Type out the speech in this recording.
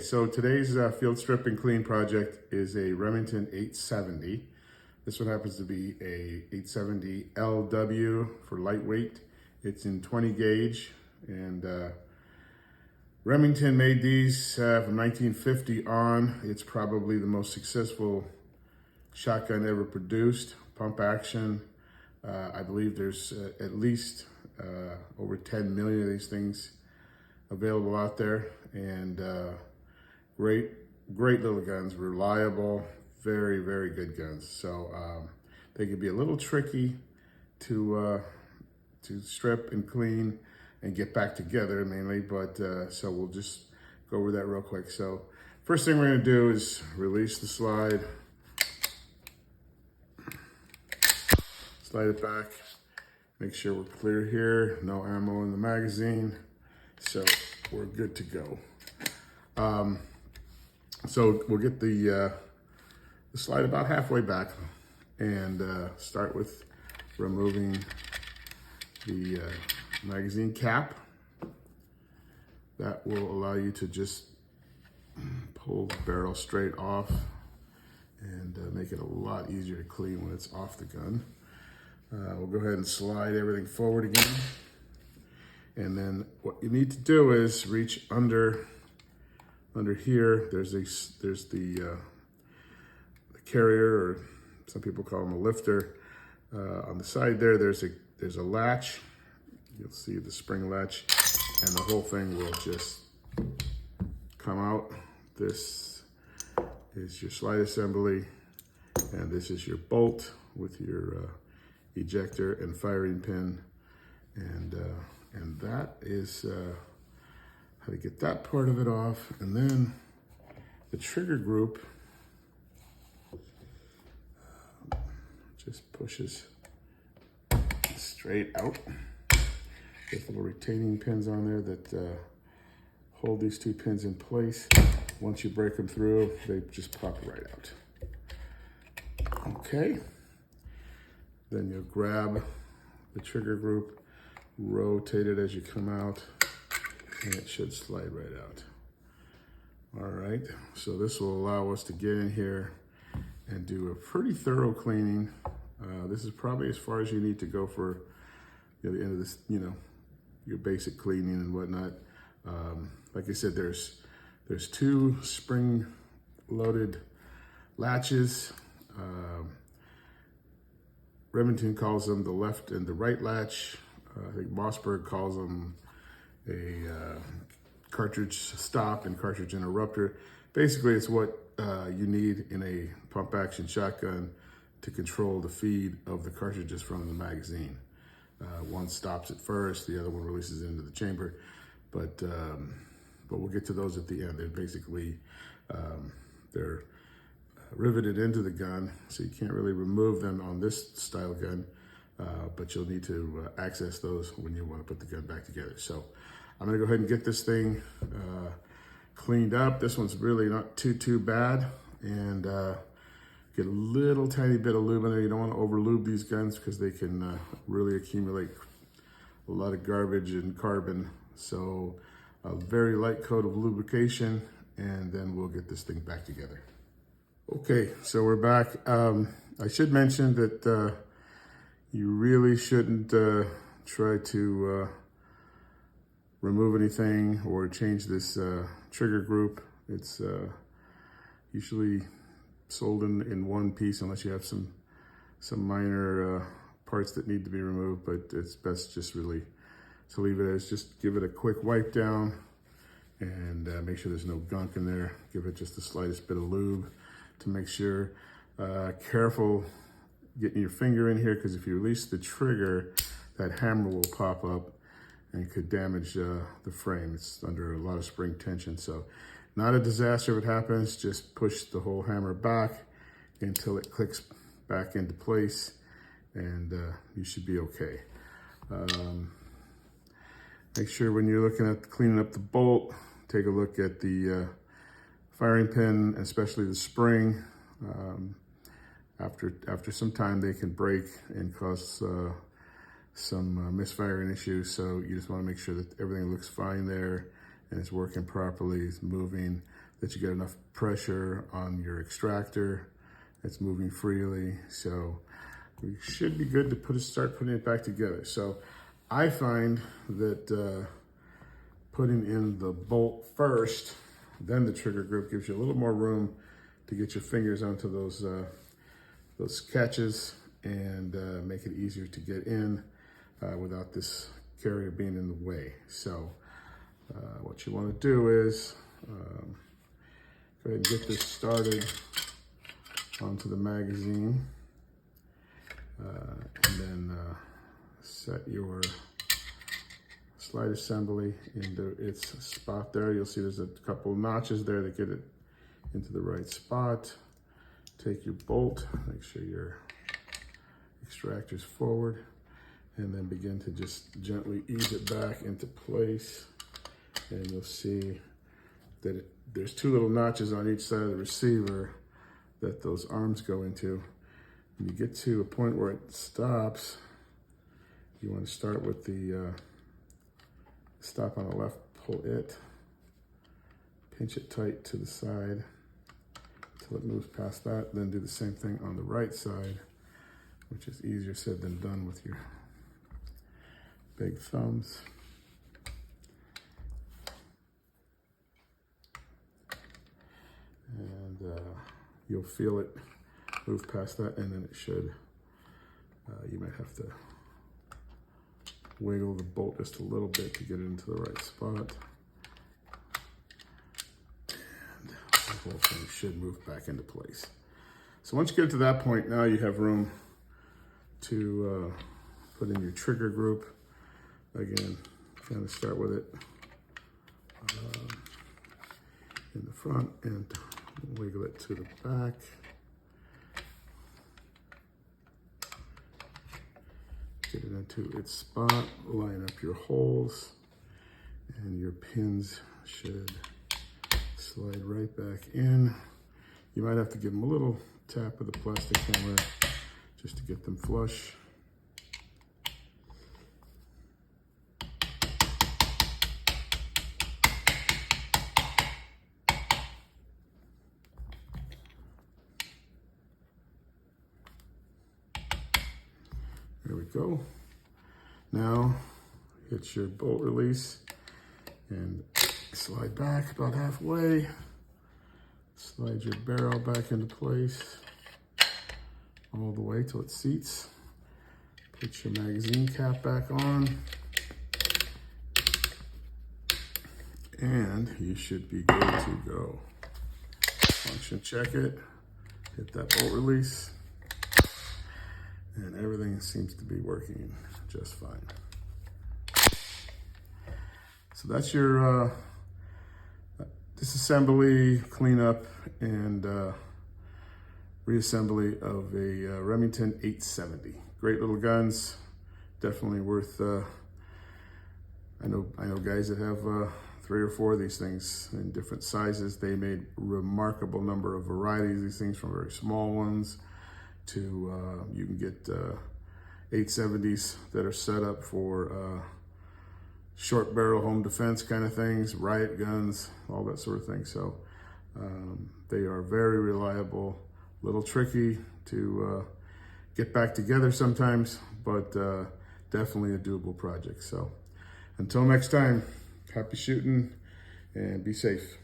So today's field strip and clean project is a Remington 870. This one happens to be a 870 LW for lightweight. It's in 20 gauge, and Remington made these from 1950 on. It's probably the most successful shotgun ever produced, pump action. I believe there's at least over 10 million of these things available out there, and great little guns, reliable, very good guns. So they can be a little tricky to strip and clean and get back together mainly, but so we'll just go over that real quick. So first thing we're gonna do is release the slide, slide it back, make sure we're clear here, no ammo in the magazine, so we're good to go. So we'll get the slide about halfway back and start with removing the magazine cap. That will allow you to just pull the barrel straight off and make it a lot easier to clean when it's off the gun. We'll go ahead and slide everything forward again. And then what you need to do is reach under here. There's the carrier, or some people call them a lifter. On the side there, there's a latch. You'll see the spring latch, and the whole thing will just come out. This is your slide assembly, and this is your bolt with your ejector and firing pin, and that is how to get that part of it off. And then the trigger group just pushes straight out. There's little retaining pins on there that hold these two pins in place. Once you break them through, they just pop right out. Okay. Then you'll grab the trigger group, rotate it as you come out, and it should slide right out. All right, so this will allow us to get in here and do a pretty thorough cleaning. This is probably as far as you need to go for the end of this, your basic cleaning and whatnot. Like I said, there's two spring-loaded latches. Remington calls them the left and the right latch. I think Mossberg calls them a cartridge stop and cartridge interrupter. Basically, it's what you need in a pump action shotgun to control the feed of the cartridges from the magazine. One stops it first, the other one releases it into the chamber, but we'll get to those at the end. They're basically, they're riveted into the gun, so you can't really remove them on this style gun, but you'll need to access those when you want to put the gun back together. So I'm gonna go ahead and get this thing cleaned up. This one's really not too bad, and get a little tiny bit of lube in there. You don't want to over lube these guns because they can really accumulate a lot of garbage and carbon. So a very light coat of lubrication, and then we'll get this thing back together. Okay, so we're back. I should mention that you really shouldn't try to remove anything or change this trigger group. It's usually sold in one piece unless you have some minor parts that need to be removed, but it's best just really to leave it as, just give it a quick wipe down and make sure there's no gunk in there. Give it just the slightest bit of lube to make sure. Careful getting your finger in here, because if you release the trigger, that hammer will pop up and could damage the frame. It's under a lot of spring tension, so not a disaster if it happens. Just push the whole hammer back until it clicks back into place, and you should be okay. Make sure when you're looking at cleaning up the bolt, take a look at the firing pin, especially the spring. After some time, they can break and cause some misfiring issues. So you just want to make sure that everything looks fine there and it's working properly, it's moving. that you get enough pressure on your extractor. It's moving freely. So we should be good to start putting it back together. So I find that putting in the bolt first, then the trigger group gives you a little more room to get your fingers onto those catches and make it easier to get in without this carrier being in the way. So what you want to do is go ahead and get this started onto the magazine, and then set your slide assembly into its spot there. You'll see there's a couple of notches there that get it into the right spot. Take your bolt, make sure your extractor's forward, and then begin to just gently ease it back into place. And you'll see that there's two little notches on each side of the receiver that those arms go into. When you get to a point where it stops, you want to start with the stop on the left, pull it, pinch it tight to the side until it moves past that, then do the same thing on the right side, which is easier said than done with your big thumbs. And you'll feel it move past that, and then it should, you might have to wiggle the bolt just a little bit to get it into the right spot. And the whole thing should move back into place. So once you get to that point, now you have room to put in your trigger group. Again, kind of start with it in the front and wiggle it to the back. Get it into its spot, line up your holes, and your pins should slide right back in. You might have to give them a little tap with a plastic hammer just to get them flush. There we go. Now hit your bolt release and slide back about halfway. Slide your barrel back into place all the way till it seats. Put your magazine cap back on. And you should be good to go. Function check it. Hit that bolt release. And everything seems to be working just fine. So that's your disassembly, cleanup, and reassembly of a Remington 870. Great little guns, definitely worth. I know guys that have 3 or 4 of these things in different sizes. They made remarkable number of varieties of these things, from very small ones to you can get 870s that are set up for short barrel home defense kind of things, riot guns, all that sort of thing. So they are very reliable, a little tricky to get back together sometimes, but definitely a doable project. So until next time, happy shooting and be safe.